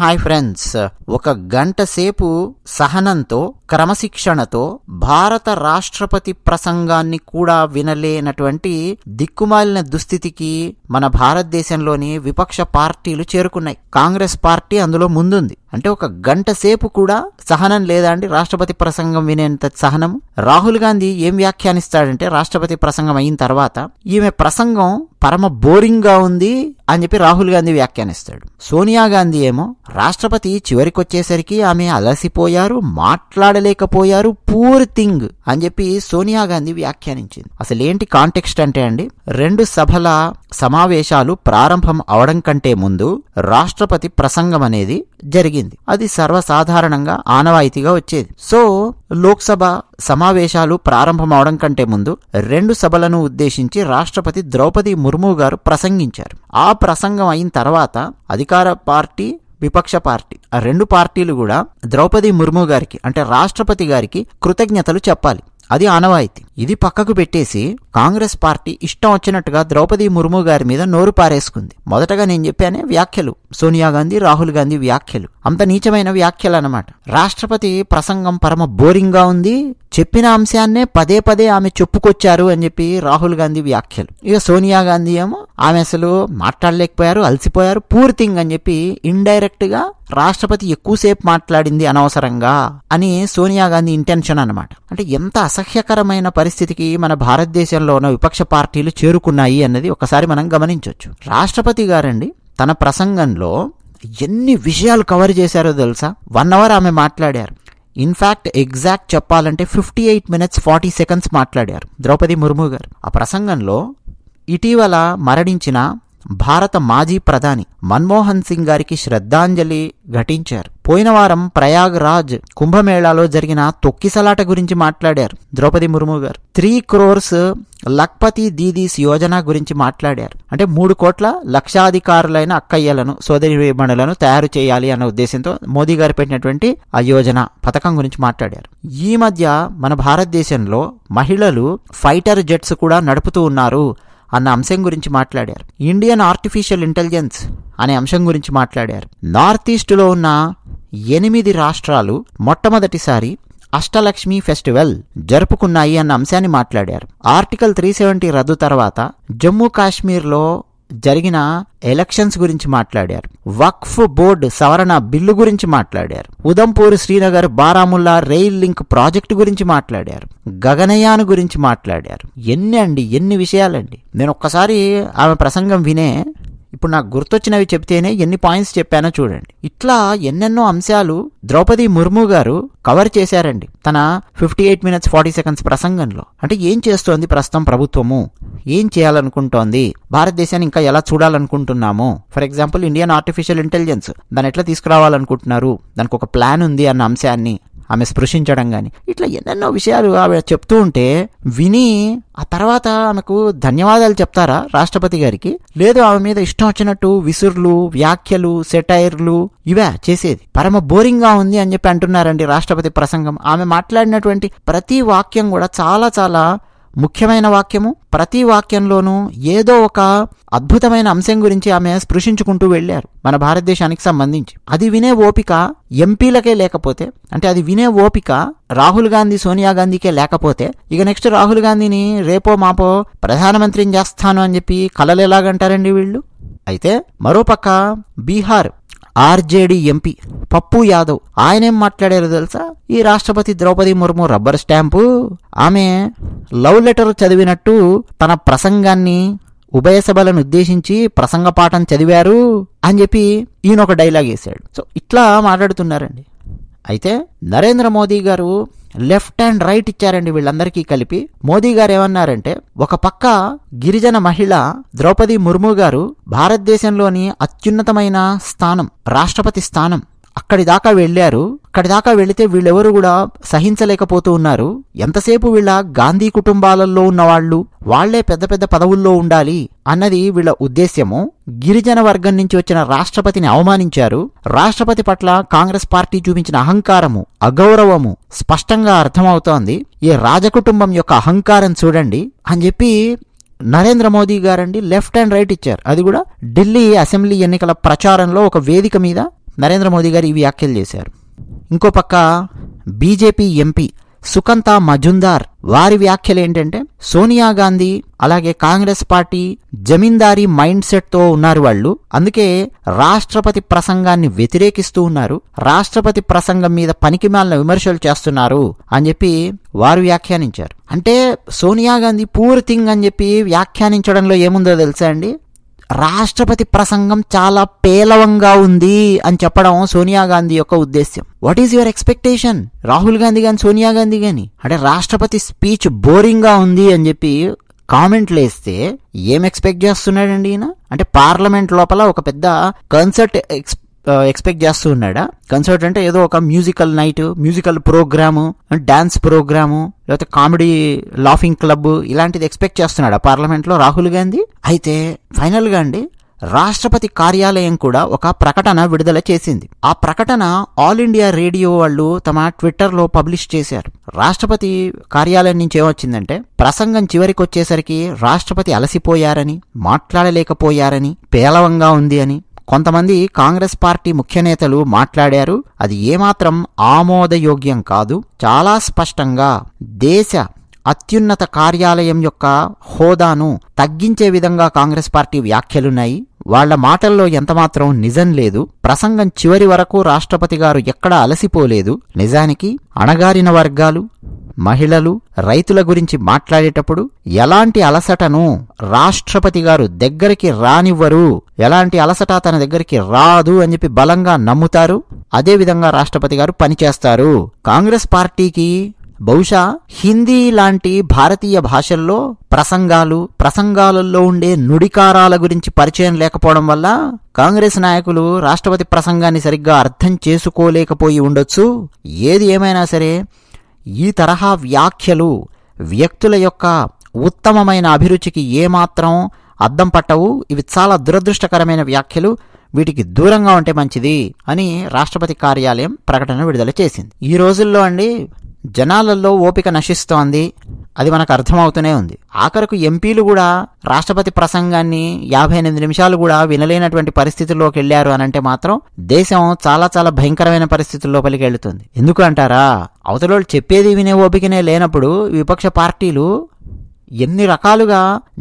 Hi friends, ఒక గంట సేపు సహనంతో క్రమశిక్షణతో భారత రాష్ట్రపతి ప్రసంగాన్ని కూడా వినలేనటువంటి దిక్కుమాలిన దుస్థితికి మన భారతదేశంలోని విపక్ష పార్టీలు చేరుకున్నాయి. కాంగ్రెస్ పార్టీ అందులో ముందుంది. అంటే ఒక గంట సేపు కూడా సహనం లేదా అండి రాష్ట్రపతి ప్రసంగం వినేంత సహనం. రాహుల్ గాంధీ ఏం వ్యాఖ్యానిస్తాడంటే రాష్ట్రపతి ప్రసంగం అయిన తర్వాత ఈమె ప్రసంగం పరమ బోరింగ్ గా ఉంది అని చెప్పి రాహుల్ గాంధీ వ్యాఖ్యానిస్తాడు. సోనియా గాంధీ ఏమో రాష్ట్రపతి చివరికొచ్చేసరికి ఆమె అలసిపోయారు, మాట్లాడలేకపోయారు, పూర్ థింగ్ అని చెప్పి సోనియా గాంధీ వ్యాఖ్యానించింది. అసలు ఏంటి కాంటెక్స్ట్ అంటే అండి, 2 సభల సమావేశాలు ప్రారంభం అవడం కంటే ముందు రాష్ట్రపతి ప్రసంగం అనేది జరిగింది. అది సర్వసాధారణంగా ఆనవాయితీగా వచ్చేది. సో లోక్సభ సమావేశాలు ప్రారంభం అవడం కంటే ముందు 2 సభలను ఉద్దేశించి రాష్ట్రపతి ద్రౌపది ముర్ము గారు ప్రసంగించారు. ఆ ప్రసంగం అయిన తర్వాత అధికార పార్టీ, విపక్ష పార్టీ, ఆ 2 పార్టీలు కూడా ద్రౌపది ముర్ము గారికి అంటే రాష్ట్రపతి గారికి కృతజ్ఞతలు చెప్పాలి. అది ఆనవాయితీ. ఇది పక్కకు పెట్టేసి కాంగ్రెస్ పార్టీ ఇష్టం వచ్చినట్టుగా ద్రౌపది ముర్ము గారి మీద నోరు పారేసుకుంది. మొదటగా నేను చెప్పానే వ్యాఖ్యలు, సోనియా గాంధీ, రాహుల్ గాంధీ వ్యాఖ్యలు అంత నీచమైన వ్యాఖ్యలు అన్నమాట. రాష్ట్రపతి ప్రసంగం పరమ బోరింగ్ గా ఉంది, చెప్పిన అంశాన్నే పదే పదే ఆమె చెప్పుకొచ్చారు అని చెప్పి రాహుల్ గాంధీ వ్యాఖ్యలు. ఇక సోనియా గాంధీ ఏమో ఆమె అసలు మాట్లాడలేకపోయారు, అలసిపోయారు, పూర్ థింగ్ అని చెప్పి ఇండైరెక్ట్ గా రాష్ట్రపతి ఎక్కువసేపు మాట్లాడింది అనవసరంగా అని సోనియా గాంధీ ఇంటెన్షన్ అన్నమాట. అంటే ఎంత అసహ్యకరమైన పరిస్థితికి మన భారతదేశంలో ఉన్న విపక్ష పార్టీలు చేరుకున్నాయి అన్నది ఒకసారి మనం గమనించవచ్చు. రాష్ట్రపతి గారండి తన ప్రసంగంలో ఎన్ని విషయాలు కవర్ చేశారో తెలుసా? 1 అవర్ ఆమె మాట్లాడారు. ఇన్ఫాక్ట్ ఎగ్జాక్ట్ చెప్పాలంటే 58 minutes 40 seconds మాట్లాడారు ద్రౌపది ముర్ము గారు. ఆ ప్రసంగంలో ఇటీవల మరణించిన భారత మాజీ ప్రధాని మన్మోహన్ సింగ్ గారికి శ్రద్ధాంజలి ఘటించారు. పోయిన వారం ప్రయాగ్ రాజ్ కుంభమేళాలో జరిగిన తొక్కిసలాట గురించి మాట్లాడారు ద్రౌపది ముర్ము గారు. 3 crores లఖ్పతి దీదీస్ యోజన గురించి మాట్లాడారు. అంటే 3 కోట్ల లక్షాధికారులైన అక్కయ్యలను, సోదరీమణులను తయారు చేయాలి అన్న ఉద్దేశంతో మోదీ గారు పెట్టినటువంటి ఆ యోజన పథకం గురించి మాట్లాడారు. ఈ మధ్య మన భారతదేశంలో మహిళలు ఫైటర్ జెట్స్ కూడా నడుపుతూ ఉన్నారు అన్న అంశం గురించి మాట్లాడారు. ఇండియన్ ఆర్టిఫిషియల్ ఇంటెలిజెన్స్ అనే అంశం గురించి మాట్లాడారు. నార్త్ ఈస్ట్లో ఉన్న 8 రాష్ట్రాలు మొట్టమొదటిసారి అష్టలక్ష్మి ఫెస్టివల్ జరుపుకున్నాయి అన్న అంశాన్ని మాట్లాడారు. ఆర్టికల్ 370 రద్దు తర్వాత జమ్మూ కాశ్మీర్లో జరిగిన ఎలక్షన్స్ గురించి మాట్లాడారు. వక్ఫ్ బోర్డు సవరణ బిల్లు గురించి మాట్లాడారు. Udhampur, Srinagar, Baramulla rail link project గురించి మాట్లాడారు. గగనయాన్ గురించి మాట్లాడారు. ఎన్ని విషయాలండి. నేను ఒక్కసారి ఆమె ప్రసంగం వినే ఇప్పుడు నాకు గుర్తొచ్చినవి చెప్తేనే ఎన్ని పాయింట్స్ చెప్పానో చూడండి. ఇట్లా ఎన్నెన్నో అంశాలు ద్రౌపది ముర్ము గారు కవర్ చేశారండి తన 58 minutes 40 seconds ప్రసంగంలో. అంటే ఏం చేస్తోంది ప్రస్తుతం ప్రభుత్వము, ఏం చేయాలనుకుంటోంది, భారతదేశాన్ని ఇంకా ఎలా చూడాలనుకుంటున్నాము. For example Indian artificial intelligence దాన్ని ఎట్లా తీసుకురావాలనుకుంటున్నారు, దానికి ఒక ప్లాన్ ఉంది అన్న అంశాన్ని ఆమె స్పృశించడం గాని, ఇట్లా ఎన్నెన్నో విషయాలు ఆమె చెప్తూ ఉంటే విని ఆ తర్వాత ఆమెకు ధన్యవాదాలు చెప్తారా రాష్ట్రపతి గారికి? లేదు, ఆమె మీద ఇష్టం వచ్చినట్టు విసుర్లు, వ్యాఖ్యలు, సెటైర్లు ఇవే చేసేది. పరమ బోరింగ్ గా ఉంది అని చెప్పి అంటున్నారండి రాష్ట్రపతి ప్రసంగం. ఆమె మాట్లాడినటువంటి ప్రతి వాక్యం కూడా చాలా చాలా ముఖ్యమైన వాక్యము. ప్రతి వాక్యంలోనూ ఏదో ఒక అద్భుతమైన అంశం గురించి ఆమె స్పృశించుకుంటూ వెళ్లారు మన భారతదేశానికి సంబంధించి. అది వినే ఓపిక ఎంపీలకే లేకపోతే, అంటే అది వినే ఓపిక రాహుల్ గాంధీ, సోనియా గాంధీకే లేకపోతే ఇక నెక్స్ట్ రాహుల్ గాంధీని రేపో మాపో ప్రధానమంత్రిని చేస్తాను అని చెప్పి కలలు ఎలాగంటారండి వీళ్ళు. అయితే మరోపక్క బీహార్ ఆర్జేడీ ఎంపీ పప్పు యాదవ్ ఆయనేం మాట్లాడారు తెలుసా? ఈ రాష్ట్రపతి ద్రౌపది ముర్ము రబ్బర్ స్టాంపు, ఆమె లవ్ లెటర్ చదివినట్టు తన ప్రసంగాన్ని ఉభయ సభలను ఉద్దేశించి ప్రసంగ పాఠం చదివారు అని చెప్పి ఈయన ఒక డైలాగ్ వేశాడు. సో ఇట్లా మాట్లాడుతున్నారండి. అయితే నరేంద్ర మోదీ గారు లెఫ్ట్ అండ్ రైట్ ఇచ్చారండి వీళ్ళందరికీ కలిపి. మోదీ గారు ఏమన్నారంటే, ఒక పక్క గిరిజన మహిళ ద్రౌపది ముర్ము గారు భారతదేశంలోని అత్యున్నతమైన స్థానం, రాష్ట్రపతి స్థానం, అక్కడి దాకా వెళ్లారు. అక్కడి దాకా వెళితే వీళ్ళెవరు కూడా సహించలేకపోతూ ఉన్నారు. ఎంతసేపు వీళ్ళ గాంధీ కుటుంబాలలో ఉన్నవాళ్లు వాళ్లే పెద్ద పెద్ద పదవుల్లో ఉండాలి అన్నది వీళ్ళ ఉద్దేశ్యము. గిరిజన వర్గం నుంచి వచ్చిన రాష్ట్రపతిని అవమానించారు. రాష్ట్రపతి పట్ల కాంగ్రెస్ పార్టీ చూపించిన అహంకారము, అగౌరవము స్పష్టంగా అర్థమవుతోంది. ఈ రాజకుటుంబం యొక్క అహంకారం చూడండి అని చెప్పి నరేంద్ర మోదీ గారండి లెఫ్ట్ అండ్ రైట్ ఇచ్చారు. అది కూడా ఢిల్లీ అసెంబ్లీ ఎన్నికల ప్రచారంలో ఒక వేదిక మీద నరేంద్ర మోదీ గారు ఈ వ్యాఖ్యలు చేశారు. ఇంకో పక్క బీజేపీ ఎంపీ సుకంతా మజుందార్ వారి వ్యాఖ్యలు ఏంటంటే, సోనియా గాంధీ అలాగే కాంగ్రెస్ పార్టీ జమీందారీ మైండ్ సెట్ తో ఉన్నారు వాళ్ళు, అందుకే రాష్ట్రపతి ప్రసంగాన్ని వ్యతిరేకిస్తూ ఉన్నారు, రాష్ట్రపతి ప్రసంగం మీద పనికిమాలిన విమర్శలు చేస్తున్నారు అని చెప్పి వారు వ్యాఖ్యానించారు. అంటే సోనియా గాంధీ పూర్ థింగ్ అని చెప్పి వ్యాఖ్యానించడంలో ఏముందో తెలుసా అండి, రాష్ట్రపతి ప్రసంగం చాలా పేలవంగా ఉంది అని చెప్పడం సోనియా గాంధీ యొక్క ఉద్దేశ్యం. What is your expectation? Rahul Gandhi గాని సోనియా గాంధీ గాని అంటే రాష్ట్రపతి స్పీచ్ బోరింగ్ గా ఉంది అని చెప్పి కామెంట్లు వేస్తే ఏం ఎక్స్పెక్ట్ చేస్తున్నాడండి ఈయన? అంటే పార్లమెంట్ లోపల ఒక పెద్ద కన్సర్ట్ ఎక్స్పెక్ట్ చేస్తూ ఉన్నాడా? కన్సర్ట్ అంటే ఏదో ఒక musical night, musical programme, dance programme, లేకపోతే కామెడీ లాఫింగ్ క్లబ్ ఇలాంటిది ఎక్స్పెక్ట్ చేస్తున్నాడా పార్లమెంట్ లో రాహుల్ గాంధీ? అయితే ఫైనల్ గా అండి రాష్ట్రపతి కార్యాలయం కూడా ఒక ప్రకటన విడుదల చేసింది. ఆ ప్రకటన ఆల్ ఇండియా రేడియో వాళ్ళు తమ ట్విట్టర్ లో పబ్లిష్ చేశారు. రాష్ట్రపతి కార్యాలయం నుంచి ఏమొచ్చిందంటే, ప్రసంగం చివరికి వచ్చేసరికి రాష్ట్రపతి అలసిపోయారని, మాట్లాడలేకపోయారని, పేలవంగా ఉంది అని కొంతమంది కాంగ్రెస్ పార్టీ ముఖ్య నేతలు మాట్లాడారు. అది ఏమాత్రం ఆమోదయోగ్యం కాదు. చాలా స్పష్టంగా దేశ అత్యున్నత కార్యాలయం యొక్క హోదాను తగ్గించే విధంగా కాంగ్రెస్ పార్టీ వ్యాఖ్యలున్నాయి. వాళ్ల మాటల్లో ఎంతమాత్రం నిజం లేదు. ప్రసంగం చివరి వరకు రాష్ట్రపతి గారు ఎక్కడా అలసిపోలేదు. నిజానికి అణగారిన వర్గాలు, మహిళలు, రైతుల గురించి మాట్లాడేటప్పుడు ఎలాంటి అలసటను రాష్ట్రపతి గారు దగ్గరికి రానివ్వరు, ఎలాంటి అలసట తన దగ్గరికి రాదు అని చెప్పి బలంగా నమ్ముతారు. అదేవిధంగా రాష్ట్రపతి గారు పనిచేస్తారు. కాంగ్రెస్ పార్టీకి బహుశా హిందీ లాంటి భారతీయ భాషల్లో ప్రసంగాలలో ఉండే నుడికారాల గురించి పరిచయం లేకపోవడం వల్ల కాంగ్రెస్ నాయకులు రాష్ట్రపతి ప్రసంగాన్ని సరిగ్గా అర్థం చేసుకోలేకపోయి ఉండొచ్చు. ఏది ఏమైనా సరే ఈ తరహా వ్యాఖ్యలు వ్యక్తుల యొక్క ఉత్తమమైన అభిరుచికి ఏమాత్రం అద్దం పట్టవు. ఇవి చాలా దురదృష్టకరమైన వ్యాఖ్యలు. వీటికి దూరంగా ఉంటే మంచిది అని రాష్ట్రపతి కార్యాలయం ప్రకటన విడుదల చేసింది. ఈ రోజుల్లో అండి జనాలలో ఓపిక నశిస్తోంది. అది మనకు అర్థమవుతూనే ఉంది. ఆఖరకు ఎంపీలు కూడా రాష్ట్రపతి ప్రసంగాన్ని 58 నిమిషాలు కూడా వినలేనటువంటి పరిస్థితుల్లోకి వెళ్లారు అనంటే మాత్రం దేశం చాలా చాలా భయంకరమైన పరిస్థితుల్లోపలికి వెళుతుంది. ఎందుకు అంటారా? అవతలోళ్ళు చెప్పేది వినే ఓపికనే లేనప్పుడు విపక్ష పార్టీలు ఎన్ని రకాలుగా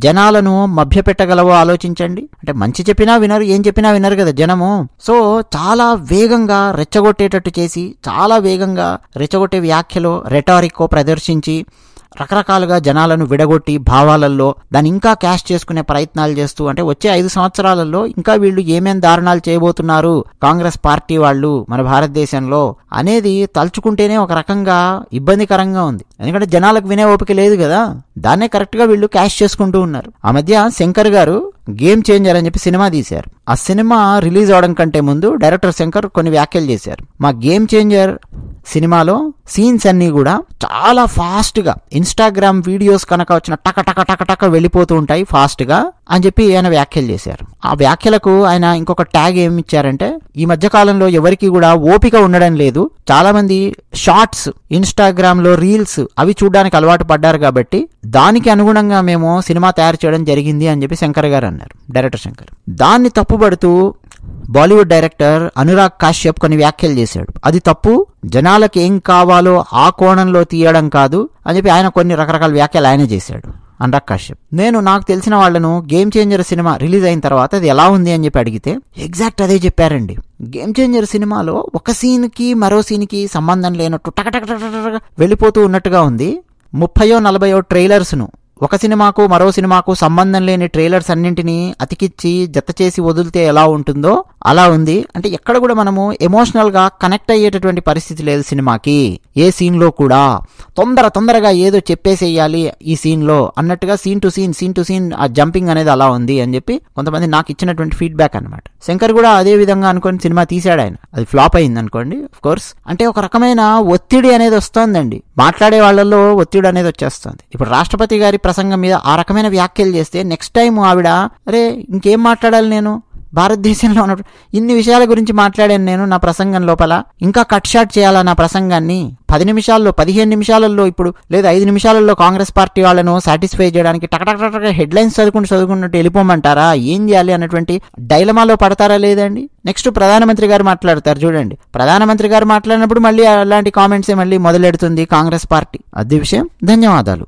జనాలను మభ్యపెట్టగలవో ఆలోచించండి. అంటే మంచి చెప్పినా వినరు, ఏం చెప్పినా వినరు కదా జనము. సో చాలా వేగంగా రెచ్చగొట్టేటట్టు చేసి, చాలా వేగంగా రెచ్చగొట్టే వ్యాఖ్యలో రెటారిక్కో ప్రదర్శించి రకరకాలుగా జనాలను విడగొట్టి భావాలలో దాన్ని ఇంకా క్యాష్ చేసుకునే ప్రయత్నాలు చేస్తూ, అంటే వచ్చే 5 సంవత్సరాలలో ఇంకా వీళ్ళు ఏమేం దారుణాలు చేయబోతున్నారు కాంగ్రెస్ పార్టీ వాళ్ళు మన భారతదేశంలో అనేది తలుచుకుంటేనే ఒక రకంగా ఇబ్బందికరంగా ఉంది. ఎందుకంటే జనాలకు వినే ఓపిక లేదు కదా. దాన్నే కరెక్ట్ గా వీళ్ళు క్యాష్ చేసుకుంటూ ఉన్నారు. ఆ మధ్య శంకర్ గారు గేమ్ చేంజర్ అని చెప్పి సినిమా తీశారు. ఆ సినిమా రిలీజ్ అవడం కంటే ముందు డైరెక్టర్ శంకర్ కొన్ని వ్యాఖ్యలు చేశారు. మా గేమ్ చేంజర్ సినిమాలో సీన్స్ అన్ని కూడా చాలా ఫాస్ట్ గా ఇన్స్టాగ్రామ్ వీడియోస్ కనుక వచ్చిన టక టక టక టక వెళ్ళిపోతూ ఉంటాయి ఫాస్ట్ గా అని చెప్పి ఆయన వ్యాఖ్యలు చేశారు. ఆ వ్యాఖ్యలకు ఆయన ఇంకొక ట్యాగ్ ఏమి ఇచ్చారంటే, ఈ మధ్య కాలంలో ఎవరికి కూడా ఓపిక ఉండడం లేదు, చాలా మంది షార్ట్స్, ఇన్స్టాగ్రామ్ లో రీల్స్ అవి చూడడానికి అలవాటు పడ్డారు కాబట్టి దానికి అనుగుణంగా మేము సినిమా తయారు చేయడం జరిగింది అని చెప్పి శంకర్ గారు అన్నారు, డైరెక్టర్ శంకర్. దాన్ని తప్పుపడుతూ బాలీవుడ్ డైరెక్టర్ అనురాగ్ కాశ్యప్ కొన్ని వ్యాఖ్యలు చేశాడు. అది తప్పు, జనాలకు ఏం కావాలో ఆ కోణంలో తీయడం కాదు అని చెప్పి ఆయన కొన్ని రకరకాల వ్యాఖ్యలు ఆయన చేశాడు అనురాగ్ కాశ్యప్. నాకు తెలిసిన వాళ్లను గేమ్ చేంజర్ సినిమా రిలీజ్ అయిన తర్వాత అది ఎలా ఉంది అని చెప్పి అడిగితే ఎగ్జాక్ట్ అదే చెప్పారండి. గేమ్ చేంజర్ సినిమాలో ఒక సీన్ కి మరో సీన్ కి సంబంధం లేనట్టు టక వెళ్ళిపోతూ ఉన్నట్టుగా ఉంది. 30-40 ట్రైలర్స్ ను, ఒక సినిమాకు మరో సినిమాకు సంబంధం లేని ట్రైలర్స్ అన్నింటినీ అతికిచ్చి జత చేసి వదిలితే ఎలా ఉంటుందో అలా ఉంది. అంటే ఎక్కడ కూడా మనము ఎమోషనల్ గా కనెక్ట్ అయ్యేటటువంటి పరిస్థితి లేదు సినిమాకి. ఏ సీన్ లో కూడా తొందరగా ఏదో చెప్పేసేయాలి ఈ సీన్ లో అన్నట్టుగా సీన్ టు సీన్ ఆ జంపింగ్ అనేది అలా ఉంది అని చెప్పి కొంతమంది నాకు ఇచ్చినటువంటి ఫీడ్బ్యాక్ అనమాట. శంకర్ కూడా అదే విధంగా అనుకోని సినిమా తీశాడు ఆయన. అది ఫ్లాప్ అయింది అనుకోండి. ఆఫ్ కోర్స్ అంటే ఒక రకమైన ఒత్తిడి అనేది వస్తోందండి, మాట్లాడే వాళ్ళల్లో ఒత్తిడి అనేది వచ్చేస్తుంది. ఇప్పుడు రాష్ట్రపతి గారి ప్రసంగం మీద ఆ రకమైన వ్యాఖ్యలు చేస్తే నెక్స్ట్ టైం ఆవిడ అరే ఇంకేం మాట్లాడాలి నేను, భారతదేశంలో ఉన్న ఇన్ని విషయాల గురించి మాట్లాడాను నేను నా ప్రసంగం లోపల. ఇంకా కట్ షాట్ చేయాలా నా ప్రసంగాన్ని? 10 నిమిషాల్లో 15 నిమిషాలలో ఇప్పుడు లేదా 5 నిమిషాలలో కాంగ్రెస్ పార్టీ వాళ్ళను సాటిస్ఫై చేయడానికి టకటక హెడ్లైన్స్ చదువుకున్నట్టు వెళ్ళిపోమంటారా? ఏం చేయాలి అన్నటువంటి డైలమాలో పడతారా లేదండి? నెక్స్ట్ ప్రధానమంత్రి గారు మాట్లాడతారు చూడండి. ప్రధానమంత్రి గారు మాట్లాడినప్పుడు మళ్ళీ అలాంటి కామెంట్సే మళ్ళీ మొదలెడుతుంది కాంగ్రెస్ పార్టీ. అది విషయం. ధన్యవాదాలు.